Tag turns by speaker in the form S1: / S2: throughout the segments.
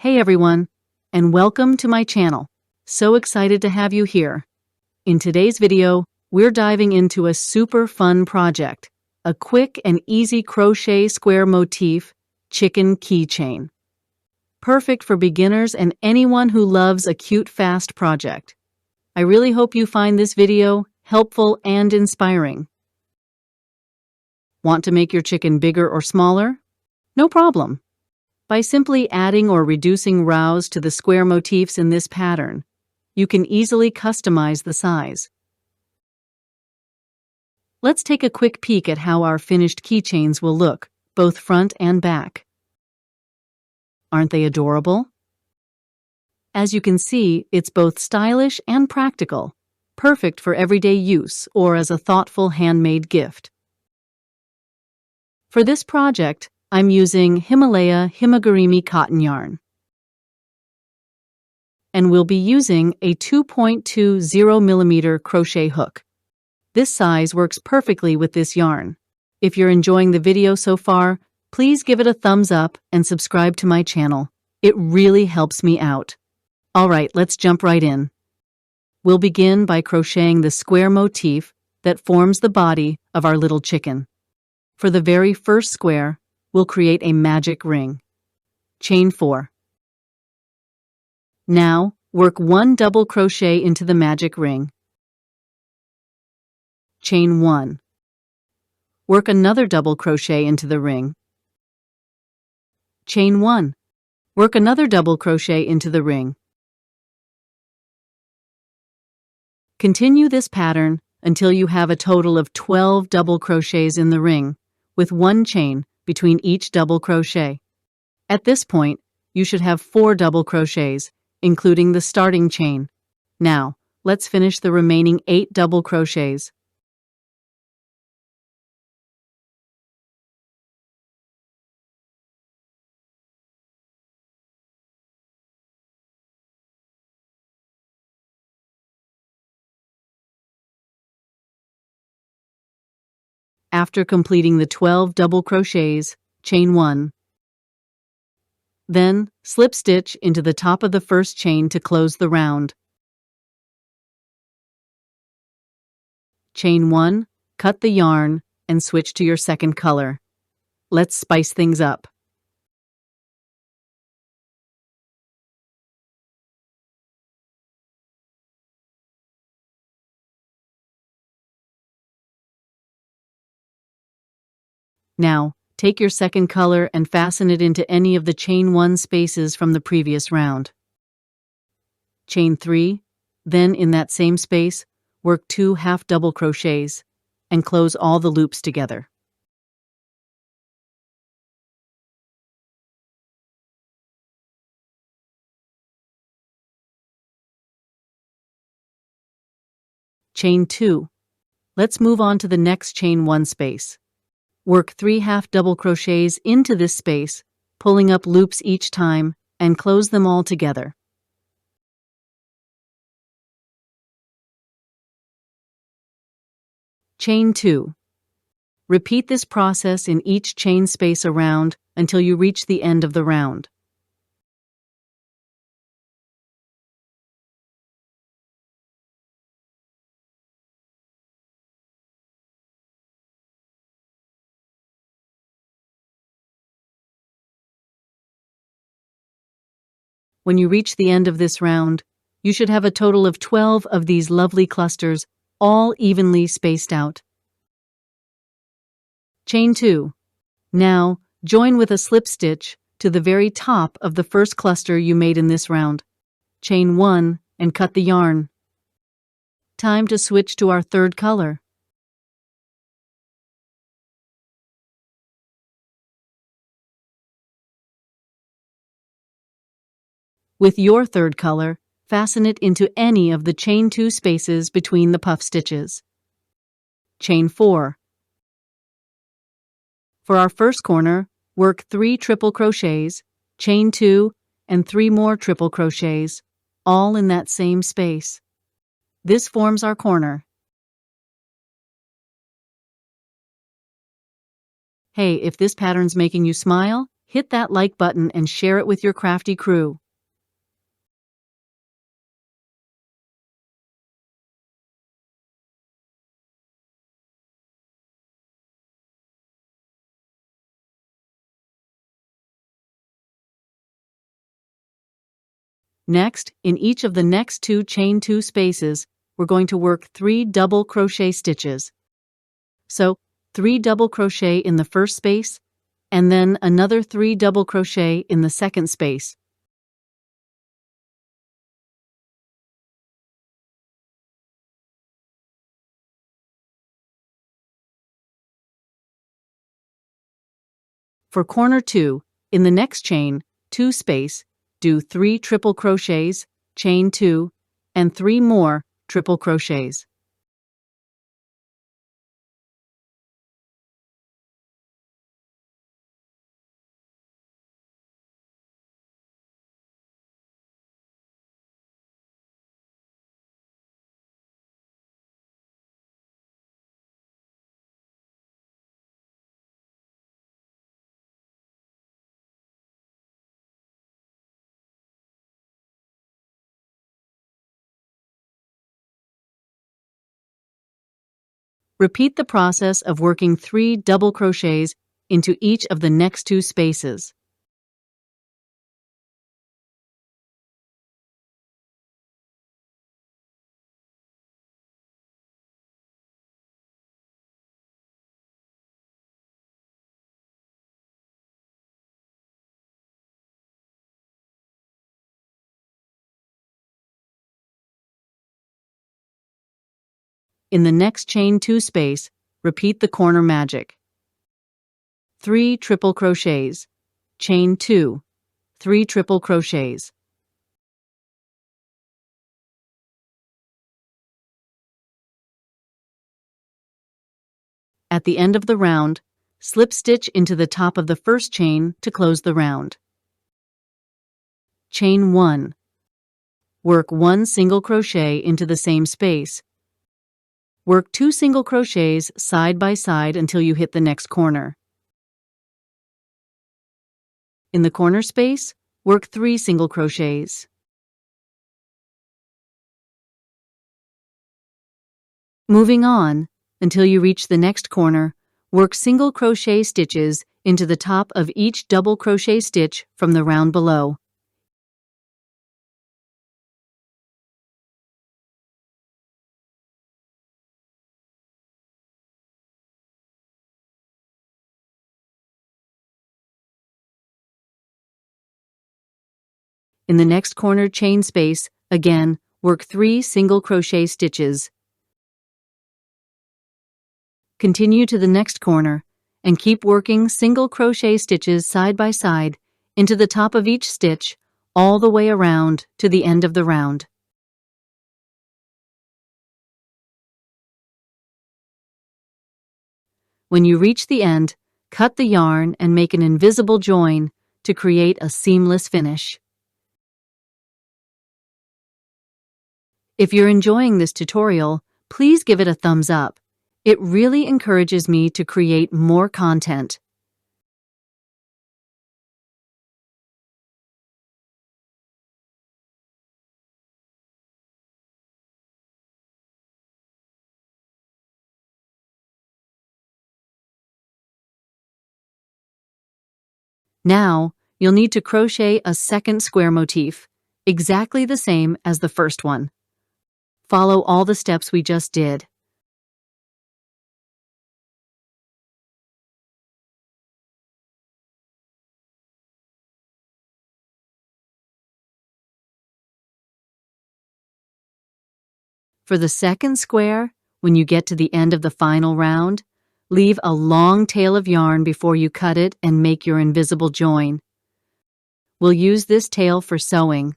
S1: Hey everyone, and welcome to my channel. So excited to have you here. In today's video, we're diving into a super fun project, a quick and easy crochet square motif chicken keychain. Perfect for beginners and anyone who loves a cute, fast project. I really hope you find this video helpful and inspiring. Want to make your chicken bigger or smaller? No problem. By simply adding or reducing rows to the square motifs in this pattern, you can easily customize the size. Let's take a quick peek at how our finished keychains will look, both front and back. Aren't they adorable? As you can see, it's both stylish and practical, perfect for everyday use or as a thoughtful handmade gift. For this project, I'm using Himalaya amigurumi cotton yarn. And we'll be using a 2.20mm crochet hook. This size works perfectly with this yarn. If you're enjoying the video so far, please give it a thumbs up and subscribe to my channel. It really helps me out. Alright, let's jump right in. We'll begin by crocheting the square motif that forms the body of our little chicken. For the very first square, we'll create a magic ring. Chain 4. Now, work 1 double crochet into the magic ring. Chain 1. Work another double crochet into the ring. Chain 1. Work another double crochet into the ring. Continue this pattern until you have a total of 12 double crochets in the ring, with 1 chain between each double crochet. At this point, you should have 4 double crochets, including the starting chain. Now, let's finish the remaining 8 double crochets. After completing the 12 double crochets, chain 1. Then, slip stitch into the top of the first chain to close the round. Chain 1, cut the yarn, and switch to your second color. Let's spice things up. Now, take your second color and fasten it into any of the chain 1 spaces from the previous round. Chain 3, then in that same space, work 2 half double crochets and close all the loops together. Chain 2. Let's move on to the next chain 1 space. Work 3 half double crochets into this space, pulling up loops each time, and close them all together. Chain 2. Repeat this process in each chain space around until you reach the end of the round. When you reach the end of this round, you should have a total of 12 of these lovely clusters, all evenly spaced out. Chain 2. Now, join with a slip stitch to the very top of the first cluster you made in this round. Chain 1 and cut the yarn. Time to switch to our third color. With your third color, fasten it into any of the chain 2 spaces between the puff stitches. Chain 4. For our first corner, work 3 triple crochets, chain 2, and 3 more triple crochets, all in that same space. This forms our corner. Hey, if this pattern's making you smile, hit that like button and share it with your crafty crew. Next, in each of the next 2 chain 2 spaces, we're going to work 3 double crochet stitches. So, 3 double crochet in the first space, and then another 3 double crochet in the second space. For corner 2, in the next chain 2 space, do 3 triple crochets, chain 2, and 3 more triple crochets. Repeat the process of working 3 double crochets into each of the next 2 spaces. In the next chain 2 space, repeat the corner magic. 3 triple crochets, chain 2, 3 triple crochets. At the end of the round, slip stitch into the top of the first chain to close the round. Chain 1. Work 1 single crochet into the same space. Work 2 single crochets side by side until you hit the next corner. In the corner space, work 3 single crochets. Moving on, until you reach the next corner, work single crochet stitches into the top of each double crochet stitch from the round below. In the next corner chain space, again, work 3 single crochet stitches. Continue to the next corner and keep working single crochet stitches side by side into the top of each stitch all the way around to the end of the round. When you reach the end, cut the yarn and make an invisible join to create a seamless finish. If you're enjoying this tutorial, please give it a thumbs up. It really encourages me to create more content. Now, you'll need to crochet a second square motif, exactly the same as the first one. Follow all the steps we just did. For the second square, when you get to the end of the final round, leave a long tail of yarn before you cut it and make your invisible join. We'll use this tail for sewing.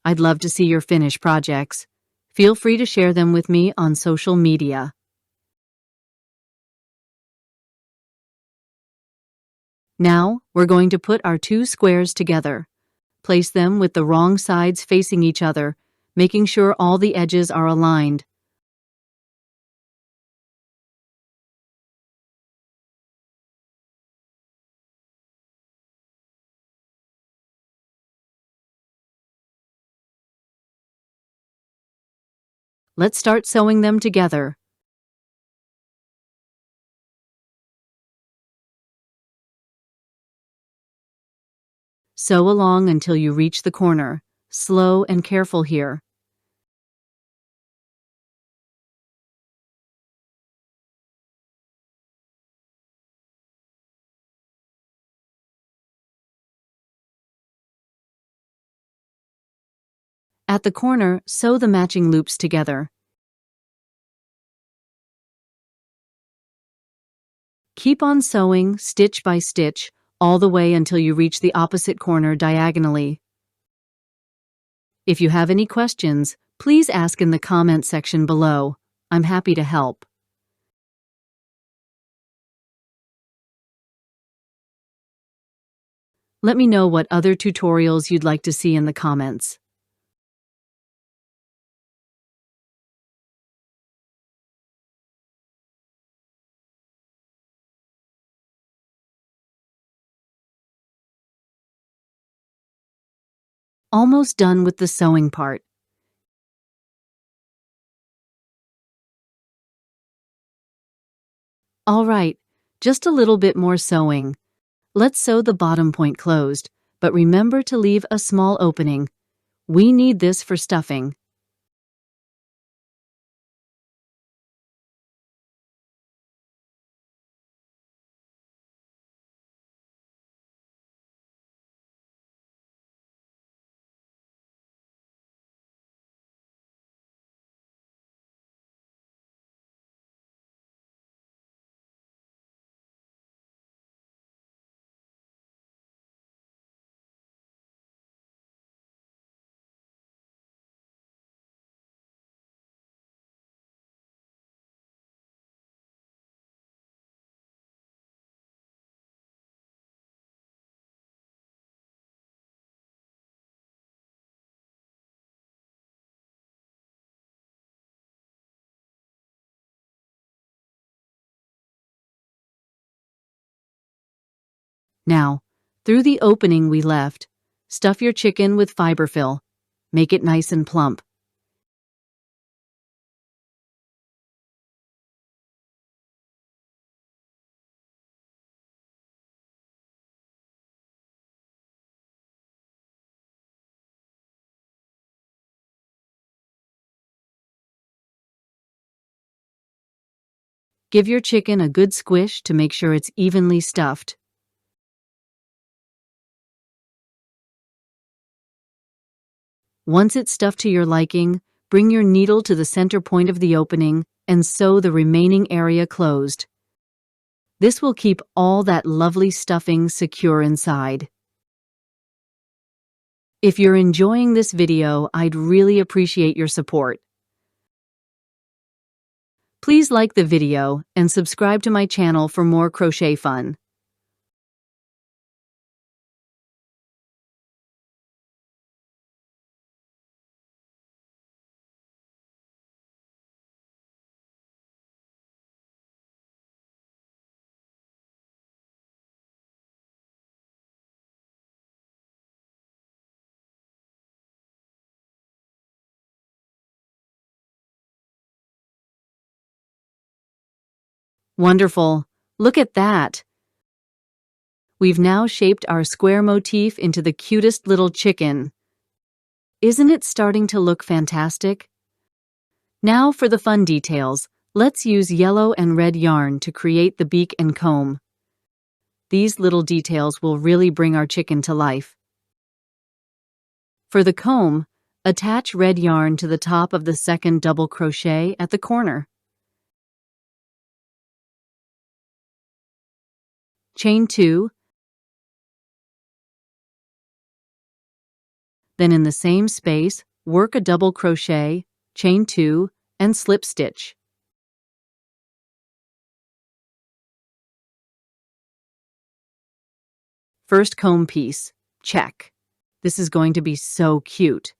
S1: I'd love to see your finished projects. Feel free to share them with me on social media. Now, we're going to put our 2 squares together. Place them with the wrong sides facing each other, making sure all the edges are aligned. Let's start sewing them together. Sew along until you reach the corner. Slow and careful here. At the corner, sew the matching loops together. Keep on sewing, stitch by stitch, all the way until you reach the opposite corner diagonally. If you have any questions, please ask in the comment section below. I'm happy to help. Let me know what other tutorials you'd like to see in the comments. Almost done with the sewing part. All right, just a little bit more sewing. Let's sew the bottom point closed, but remember to leave a small opening. We need this for stuffing. Now, through the opening we left, stuff your chicken with fiber fill. Make it nice and plump. Give your chicken a good squish to make sure it's evenly stuffed. Once it's stuffed to your liking, bring your needle to the center point of the opening and sew the remaining area closed. This will keep all that lovely stuffing secure inside. If you're enjoying this video, I'd really appreciate your support. Please like the video and subscribe to my channel for more crochet fun. Wonderful! Look at that! We've now shaped our square motif into the cutest little chicken. Isn't it starting to look fantastic? Now for the fun details. Let's use yellow and red yarn to create the beak and comb. These little details will really bring our chicken to life. For the comb, attach red yarn to the top of the second double crochet at the corner. Chain 2, then in the same space, work a double crochet, chain 2, and slip stitch. First comb piece, check. This is going to be so cute.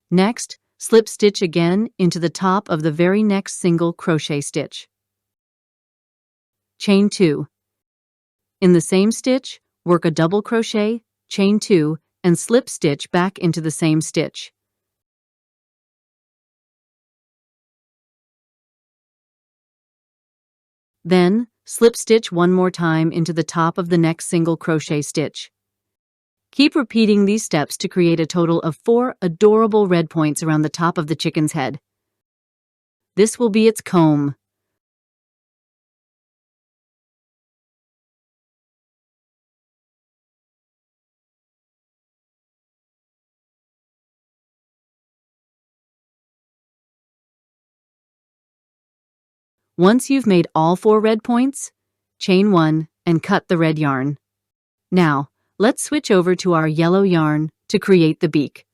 S1: Next, slip stitch again into the top of the very next single crochet stitch. Chain 2. In the same stitch, work a double crochet, chain 2, and slip stitch back into the same stitch. Then, slip stitch one more time into the top of the next single crochet stitch. Keep repeating these steps to create a total of 4 adorable red points around the top of the chicken's head. This will be its comb. Once you've made all 4 red points, chain 1 and cut the red yarn. Now, let's switch over to our yellow yarn to create the beak.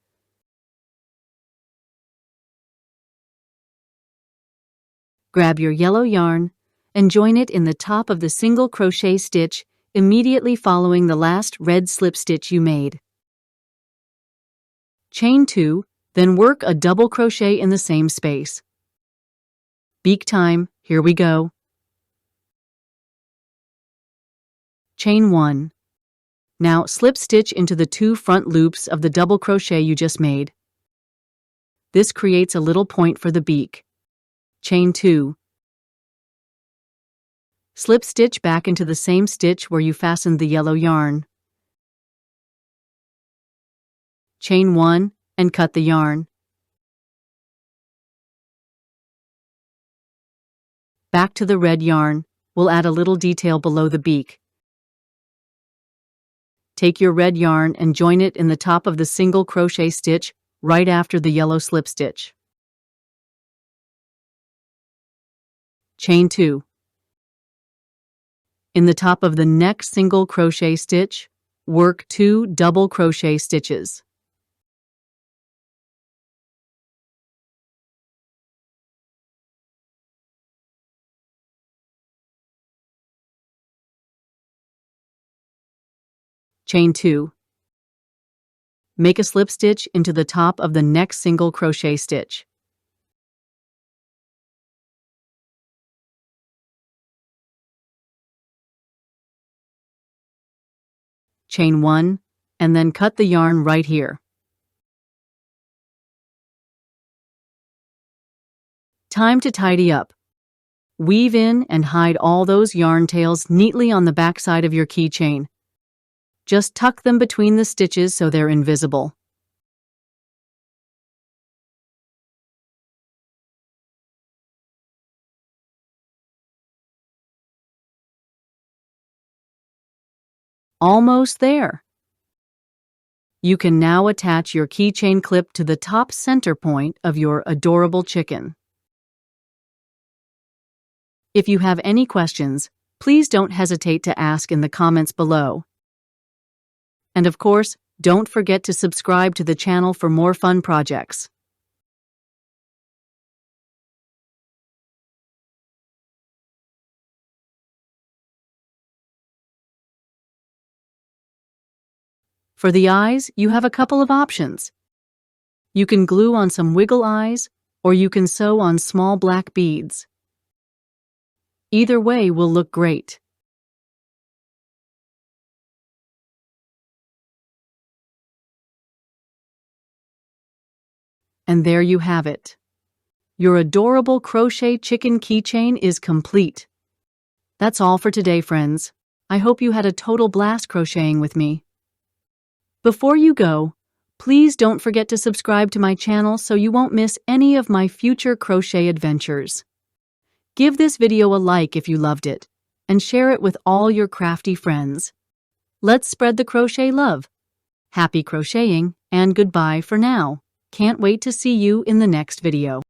S1: Grab your yellow yarn and join it in the top of the single crochet stitch immediately following the last red slip stitch you made. Chain 2, then work a double crochet in the same space. Beak time, here we go. Chain 1. Now slip stitch into the 2 front loops of the double crochet you just made. This creates a little point for the beak. Chain 2. Slip stitch back into the same stitch where you fastened the yellow yarn. Chain 1 and cut the yarn. Back to the red yarn, we'll add a little detail below the beak. Take your red yarn and join it in the top of the single crochet stitch right after the yellow slip stitch. Chain 2. In the top of the next single crochet stitch, work 2 double crochet stitches. Chain 2. Make a slip stitch into the top of the next single crochet stitch. Chain 1, and then cut the yarn right here. Time to tidy up. Weave in and hide all those yarn tails neatly on the back side of your keychain. Just tuck them between the stitches so they're invisible. Almost there. You can now attach your keychain clip to the top center point of your adorable chicken. If you have any questions, please don't hesitate to ask in the comments below. And of course, don't forget to subscribe to the channel for more fun projects. For the eyes, you have a couple of options. You can glue on some wiggle eyes, or you can sew on small black beads. Either way will look great. And there you have it. Your adorable crochet chicken keychain is complete. That's all for today, friends. I hope you had a total blast crocheting with me. Before you go, please don't forget to subscribe to my channel so you won't miss any of my future crochet adventures. Give this video a like if you loved it, and share it with all your crafty friends. Let's spread the crochet love. Happy crocheting, and goodbye for now. Can't wait to see you in the next video.